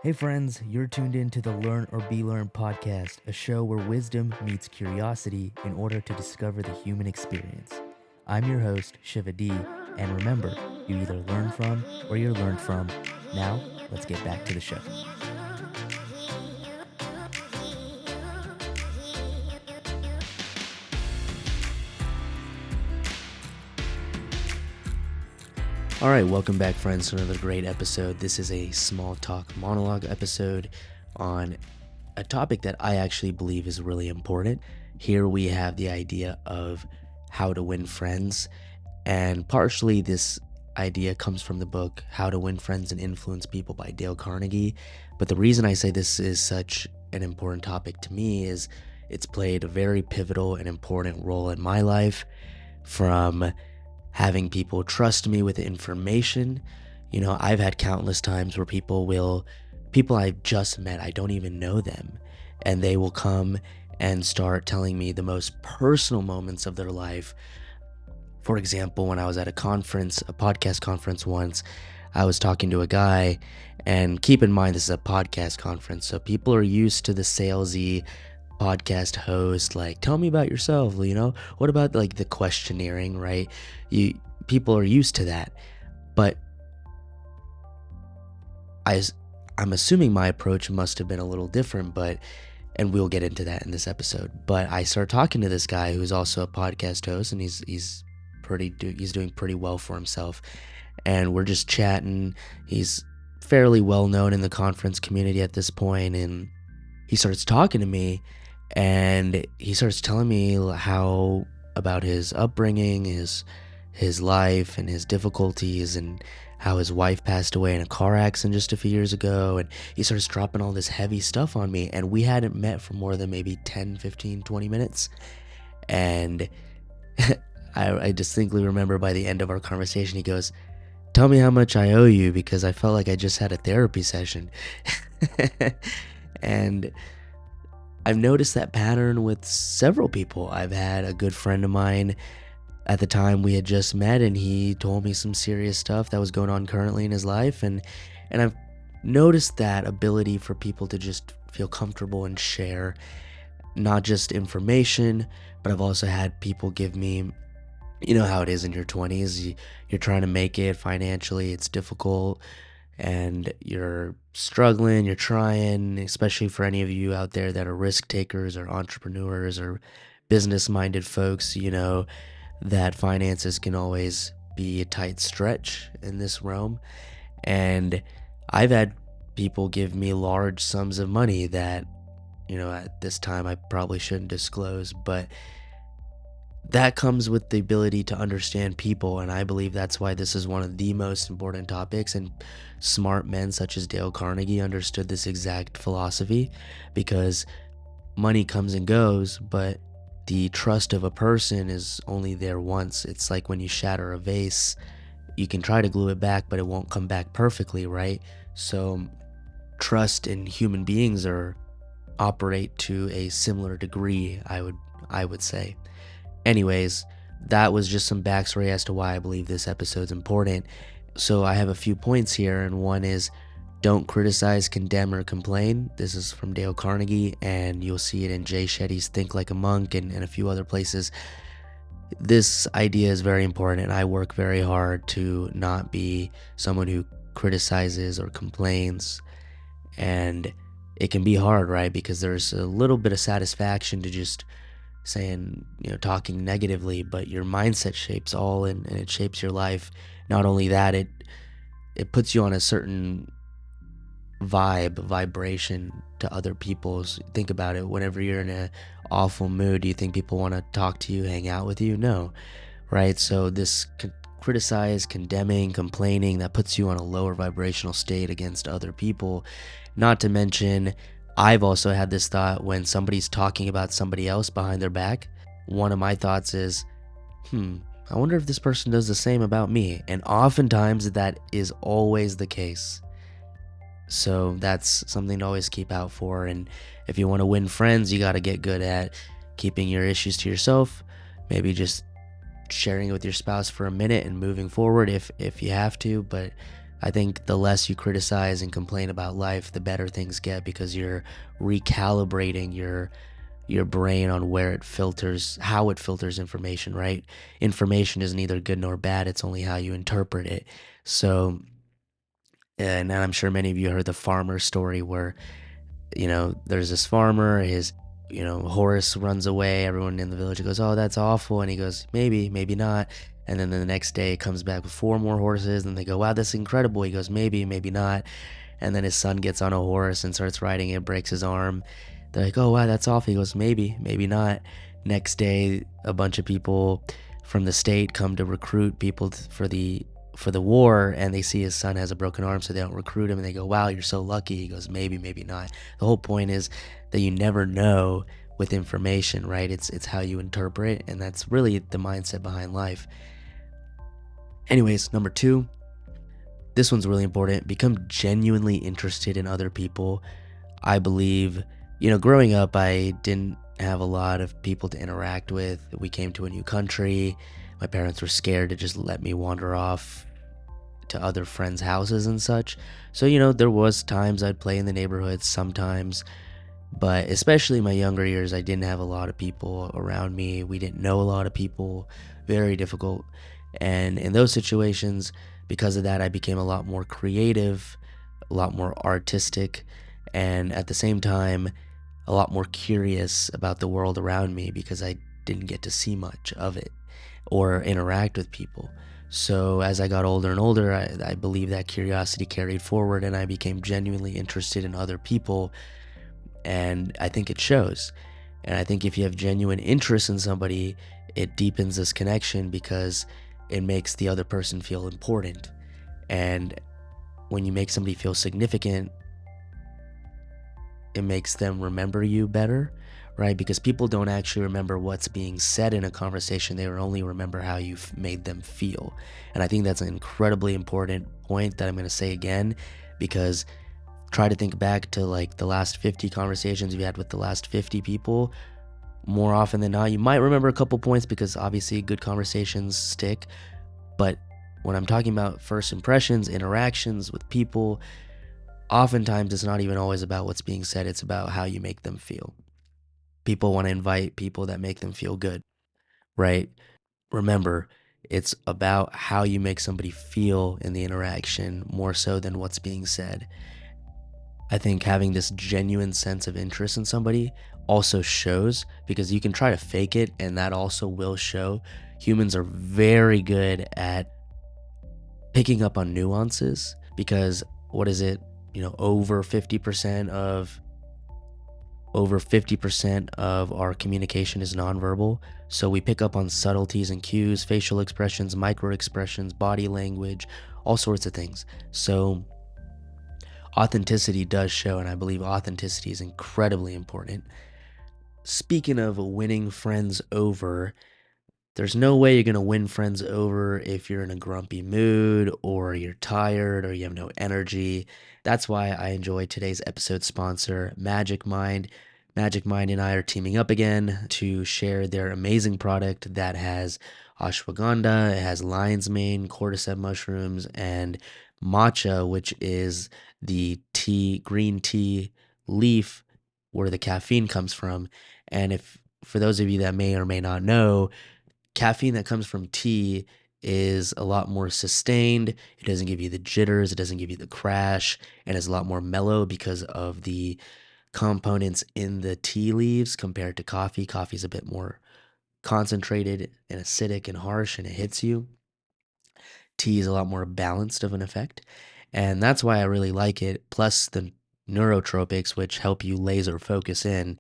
Hey friends, you're tuned in to the Learn or Be Learned podcast, a show where wisdom meets curiosity in order to discover the human experience. I'm your host, Shiva D, and remember, you either learn from or you're learned from. Now, let's get back to the show. All right, welcome back, friends, to another great episode. This is a small talk monologue episode on a topic that I actually believe is really important. Here we have the idea of how to win friends, and partially this idea comes from the book How to Win Friends and Influence People by Dale Carnegie. But the reason I say this is such an important topic to me is it's played a very pivotal and important role in my life, from having people trust me with information. You know, I've had countless times where people I've just met, I don't even know them, and they will come and start telling me the most personal moments of their life. For example, when I was at a podcast conference once, I was talking to a guy, and keep in mind this is a podcast conference, so people are used to the salesy podcast host, like, tell me about yourself, what about like the questionnaire, right? People are used to that, but I'm assuming my approach must have been a little different, and we'll get into that in this episode. But I started talking to this guy who's also a podcast host, and he's doing pretty well for himself, and we're just chatting. He's fairly well known in the conference community at this point, and he starts talking to me, and he starts telling me how about his upbringing, his life, and his difficulties, and how his wife passed away in a car accident just a few years ago. And he starts dropping all this heavy stuff on me, and we hadn't met for more than maybe 10, 15, 20 minutes. And I distinctly remember by the end of our conversation, he goes, tell me how much I owe you, because I felt like I just had a therapy session. And I've noticed that pattern with several people. I've had a good friend of mine, at the time we had just met, and he told me some serious stuff that was going on currently in his life, and I've noticed that ability for people to just feel comfortable and share not just information, but I've also had people give me, you know how it is in your 20s, you're trying to make it financially, it's difficult, and you're struggling, you're trying, especially for any of you out there that are risk takers or entrepreneurs or business-minded folks, that finances can always be a tight stretch in this realm. And I've had people give me large sums of money that, at this time I probably shouldn't disclose, but that comes with the ability to understand people, and I believe that's why this is one of the most important topics, and smart men such as Dale Carnegie understood this exact philosophy, because money comes and goes, but the trust of a person is only there once. It's like when you shatter a vase, you can try to glue it back, but it won't come back perfectly, right? So trust in human beings operate to a similar degree, I would say. Anyways, that was just some backstory as to why I believe this episode's important. So I have a few points here, and one is, don't criticize, condemn, or complain. This is from Dale Carnegie, and you'll see it in Jay Shetty's Think Like a Monk and a few other places. This idea is very important, and I work very hard to not be someone who criticizes or complains. And it can be hard, right? Because there's a little bit of satisfaction to just saying, talking negatively, but your mindset shapes all, and it shapes your life. Not only that, it puts you on a certain vibration to other people's. Think about it. Whenever you're in an awful mood, do you think people want to talk to you, hang out with you? No, right? So this criticize, condemning, complaining, that puts you on a lower vibrational state against other people. Not to mention, I've also had this thought when somebody's talking about somebody else behind their back. One of my thoughts is, I wonder if this person does the same about me. And oftentimes that is always the case. So that's something to always keep out for. And if you want to win friends, you got to get good at keeping your issues to yourself. Maybe just sharing it with your spouse for a minute and moving forward if you have to. But I think the less you criticize and complain about life, the better things get because you're recalibrating your brain on where it filters, how it filters information, right? Information is neither good nor bad, it's only how you interpret it. So, and I'm sure many of you heard the farmer story where, there's this farmer, his, horse runs away. Everyone in the village goes, "Oh, that's awful." And he goes, "Maybe, maybe not." And then the next day he comes back with four more horses and they go, "Wow, that's incredible." He goes, "Maybe, maybe not." And then his son gets on a horse and starts riding it, breaks his arm. They're like, "Oh, wow, that's awful." He goes, "Maybe, maybe not." Next day, a bunch of people from the state come to recruit people for the war, and they see his son has a broken arm, so they don't recruit him, and they go, "Wow, you're so lucky." He goes, "Maybe, maybe not." The whole point is that you never know with information, right? It's how you interpret, and that's really the mindset behind life. Anyways, number 2, this one's really important. Become genuinely interested in other people. I believe, growing up, I didn't have a lot of people to interact with. We came to a new country. My parents were scared to just let me wander off to other friends' houses and such. So, there was times I'd play in the neighborhood sometimes, but especially in my younger years, I didn't have a lot of people around me. We didn't know a lot of people. Very difficult. And in those situations, because of that, I became a lot more creative, a lot more artistic, and at the same time, a lot more curious about the world around me because I didn't get to see much of it or interact with people. So as I got older and older, I believe that curiosity carried forward and I became genuinely interested in other people. And I think it shows. And I think if you have genuine interest in somebody, it deepens this connection because it makes the other person feel important. And when you make somebody feel significant, it makes them remember you better, right? Because people don't actually remember what's being said in a conversation, they only remember how you've made them feel. And I think that's an incredibly important point that I'm going to say again, because try to think back to like the last 50 conversations you had with the last 50 people. More often than not, you might remember a couple points because obviously good conversations stick. But when I'm talking about first impressions, interactions with people, oftentimes it's not even always about what's being said, it's about how you make them feel. People want to invite people that make them feel good, right? Remember, it's about how you make somebody feel in the interaction more so than what's being said. I think having this genuine sense of interest in somebody also shows because you can try to fake it and that also will show. Humans are very good at picking up on nuances because what is it? Over 50% of our communication is nonverbal. So we pick up on subtleties and cues, facial expressions, micro expressions, body language, all sorts of things. So authenticity does show, and I believe authenticity is incredibly important. Speaking of winning friends over, there's no way you're going to win friends over if you're in a grumpy mood or you're tired or you have no energy. That's why I enjoy today's episode sponsor, Magic Mind. Magic Mind and I are teaming up again to share their amazing product that has ashwagandha, it has lion's mane, cordyceps mushrooms, and matcha, which is the green tea leaf where the caffeine comes from. And if for those of you that may or may not know, caffeine that comes from tea is a lot more sustained. It doesn't give you the jitters, it doesn't give you the crash, and it's a lot more mellow because of the components in the tea leaves compared to coffee. Coffee is a bit more concentrated and acidic and harsh, and it hits you. Tea is a lot more balanced of an effect, and that's why I really like it. Plus the neurotropics, which help you laser focus in.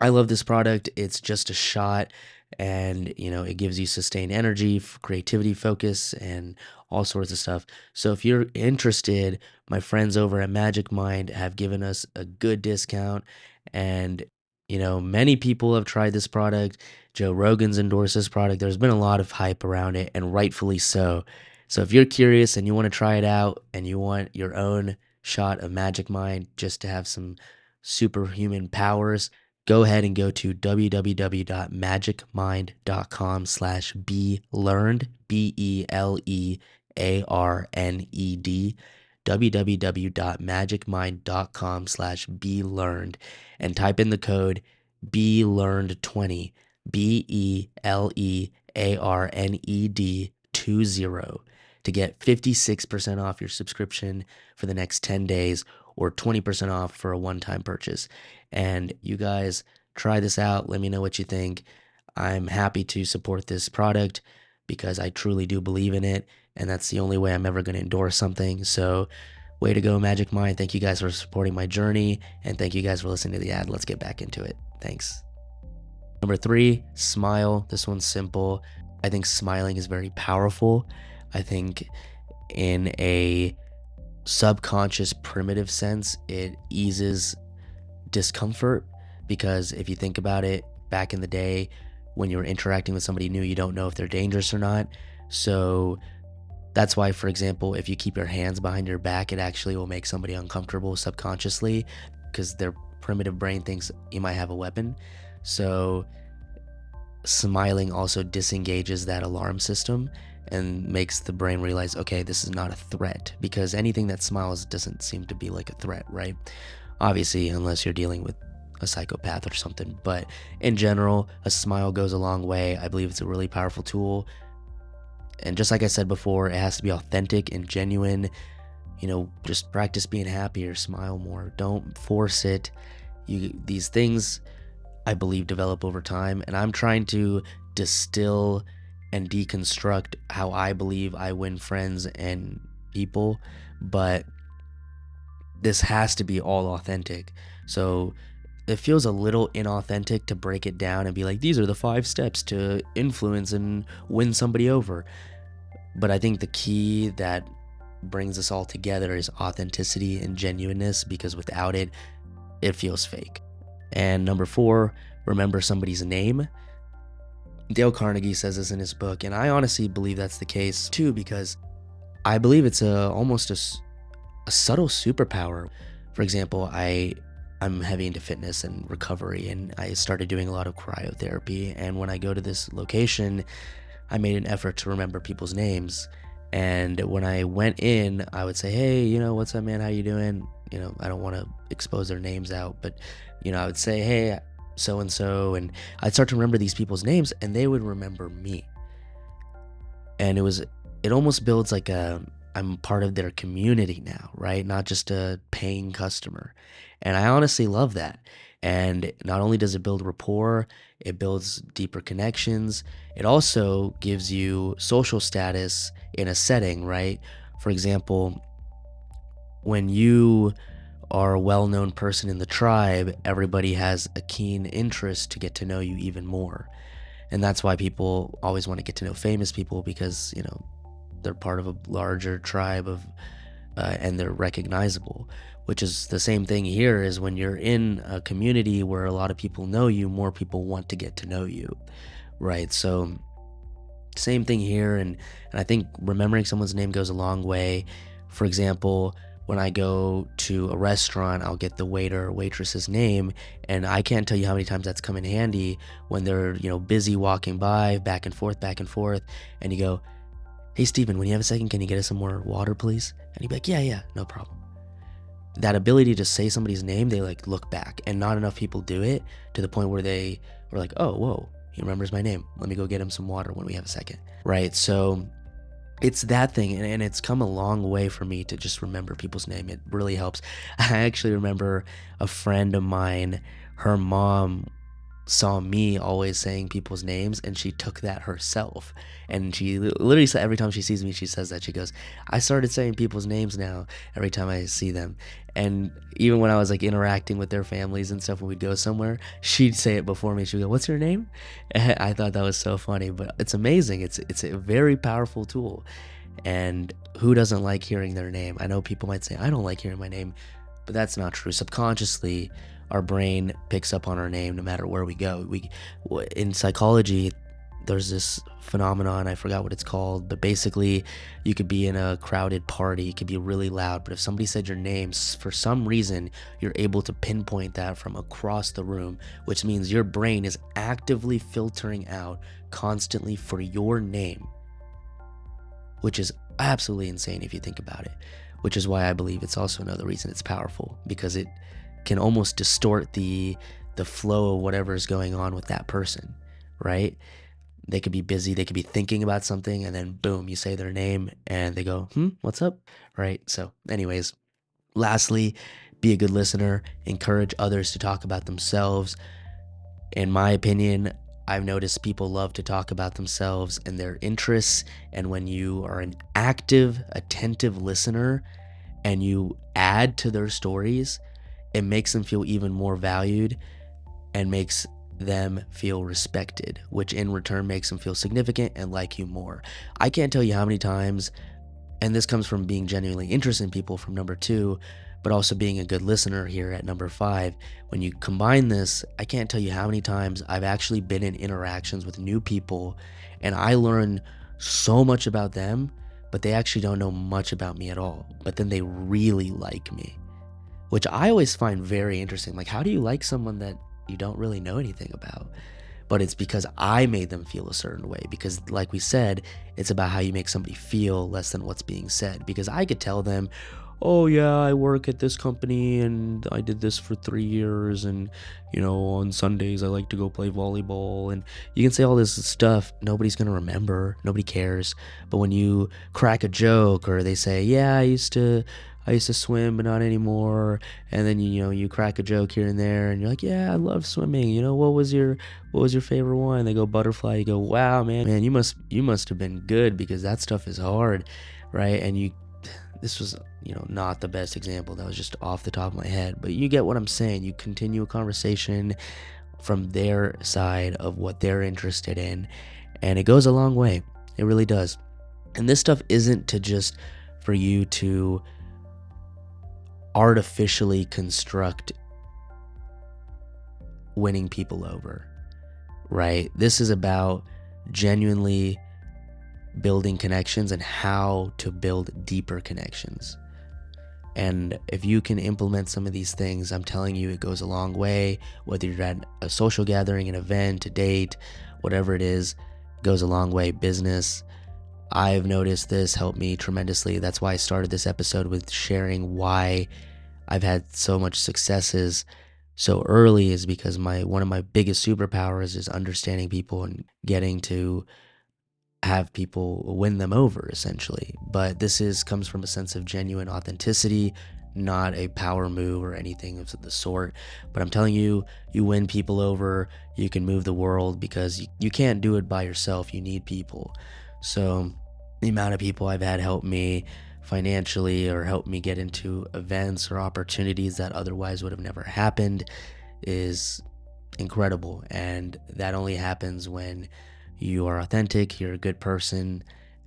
I love this product. It's just a shot and, it gives you sustained energy, creativity, focus, and all sorts of stuff. So if you're interested, my friends over at Magic Mind have given us a good discount and many people have tried this product. Joe Rogan's endorsed this product. There's been a lot of hype around it and rightfully so. So if you're curious and you want to try it out and you want your own shot of Magic Mind just to have some superhuman powers, go ahead and go to www.magicmind.com/belearned, BELEARNED. www.magicmind.com/belearned, and type in the code BELEARNED20, BELEARNED20, to get 56% off your subscription for the next 10 days or 20% off for a one-time purchase. And you guys try this out. Let me know what you think. I'm happy to support this product because I truly do believe in it, and that's the only way I'm ever going to endorse something. So, way to go, Magic Mind. Thank you guys for supporting my journey, and thank you guys for listening to the ad. Let's get back into it. Thanks. Number 3, smile. This one's simple. I think smiling is very powerful. I think in a subconscious, primitive sense, it eases discomfort, because if you think about it, back in the day when you were interacting with somebody new, you don't know if they're dangerous or not. So that's why, for example, if you keep your hands behind your back, it actually will make somebody uncomfortable subconsciously, because their primitive brain thinks you might have a weapon. So smiling also disengages that alarm system and makes the brain realize, okay, this is not a threat, because anything that smiles doesn't seem to be like a threat, right? Obviously, unless you're dealing with a psychopath or something. But in general, a smile goes a long way. I believe it's a really powerful tool. And just like I said before, it has to be authentic and genuine. Just practice being happier, smile more. Don't force it. These things, I believe, develop over time. And I'm trying to distill and deconstruct how I believe I win friends and people. But this has to be all authentic. So it feels a little inauthentic to break it down and be like, these are the 5 steps to influence and win somebody over. But I think the key that brings us all together is authenticity and genuineness, because without it, it feels fake. And number 4, remember somebody's name. Dale Carnegie says this in his book, and I honestly believe that's the case too, because I believe it's almost a subtle superpower. For example, I'm heavy into fitness and recovery, and I started doing a lot of cryotherapy. And when I go to this location, I made an effort to remember people's names. And when I went in, I would say, hey, what's up, man? How you doing? I don't want to expose their names out, but, I would say, hey, so-and-so. And I'd start to remember these people's names, and they would remember me. And it almost builds like I'm part of their community now, right? Not just a paying customer. And I honestly love that. And not only does it build rapport, it builds deeper connections. It also gives you social status in a setting, right? For example, when you are a well-known person in the tribe, everybody has a keen interest to get to know you even more. And that's why people always want to get to know famous people, because, they're part of a larger tribe and they're recognizable, which is the same thing here. Is when you're in a community where a lot of people know you, more people want to get to know you, right? So same thing here. And I think remembering someone's name goes a long way. For example, when I go to a restaurant, I'll get the waiter or waitress's name, and I can't tell you how many times that's come in handy when they're, busy walking by, back and forth, and you go, hey, Steven, when you have a second, can you get us some more water, please? And he'd be like, yeah, no problem. That ability to say somebody's name, they look back, and not enough people do it, to the point where they were like, oh, whoa, he remembers my name. Let me go get him some water when we have a second, right? So it's that thing, and it's come a long way for me to just remember people's name. It really helps. I actually remember a friend of mine, her mom saw me always saying people's names, and she took that herself, and she literally said, every time she sees me, she says that, she goes, I started saying people's names now every time I see them. And even when I was interacting with their families and stuff, when we'd go somewhere, she'd say it before me. She'd go, what's your name? And I thought that was so funny, but it's amazing. It's a very powerful tool, and who doesn't like hearing their name? I know people might say, I don't like hearing my name, but that's not true. Subconsciously, our brain picks up on our name no matter where we go. In psychology, there's this phenomenon, I forgot what it's called, but basically you could be in a crowded party, it could be really loud, but if somebody said your name, for some reason, you're able to pinpoint that from across the room, which means your brain is actively filtering out constantly for your name. which is absolutely insane if you think about it, which is why I believe it's also another reason it's powerful, because it can almost distort the flow of whatever is going on with that person, right? They could be busy, they could be thinking about something, and then boom, you say their name and they go, what's up? Right? So, anyways, lastly, be a good listener, encourage others to talk about themselves. In my opinion, I've noticed people love to talk about themselves and their interests. And when you are an active, attentive listener and you add to their stories, it makes them feel even more valued and makes them feel respected, which in return makes them feel significant and like you more. I can't tell you how many times, and this comes from being genuinely interested in people from number 2, but also being a good listener here at number 5. When you combine this, I can't tell you how many times I've actually been in interactions with new people and I learn so much about them, but they actually don't know much about me at all. But then they really like me, which I always find very interesting. Like, how do you like someone that you don't really know anything about? But it's because I made them feel a certain way. Because, like we said, it's about how you make somebody feel less than what's being said. Because I could tell them, oh, yeah, I work at this company and I did this for 3 years. And, on Sundays, I like to go play volleyball. And you can say all this stuff. Nobody's going to remember. Nobody cares. But when you crack a joke or they say, yeah, I used to swim, but not anymore. And then you crack a joke here and there, and you're like, "Yeah, I love swimming. What was your favorite one?" They go butterfly. You go, "Wow, man, you must have been good because that stuff is hard, right?" And this was not the best example. That was just off the top of my head, but you get what I'm saying. You continue a conversation from their side of what they're interested in, and it goes a long way. It really does. And this stuff isn't to just for you to artificially construct winning people over, right? This is about genuinely building connections and how to build deeper connections. And if you can implement some of these things, I'm telling you, it goes a long way. Whether you're at a social gathering, an event, a date, whatever it is, it goes a long way. Business, I've noticed this helped me tremendously. That's why I started this episode with sharing why I've had so much successes so early, is because one of my biggest superpowers is understanding people and getting to have people win them over, essentially. But this comes from a sense of genuine authenticity, not a power move or anything of the sort. But I'm telling you, you win people over, you can move the world, because you can't do it by yourself. You need people. So the amount of people I've had help me financially or help me get into events or opportunities that otherwise would have never happened is incredible. And that only happens when you are authentic, you're a good person,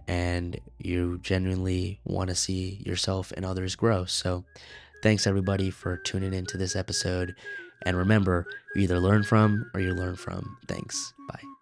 and you genuinely want to see yourself and others grow. So thanks everybody for tuning into this episode. And remember, you either learn from or you learn from. Thanks. Bye.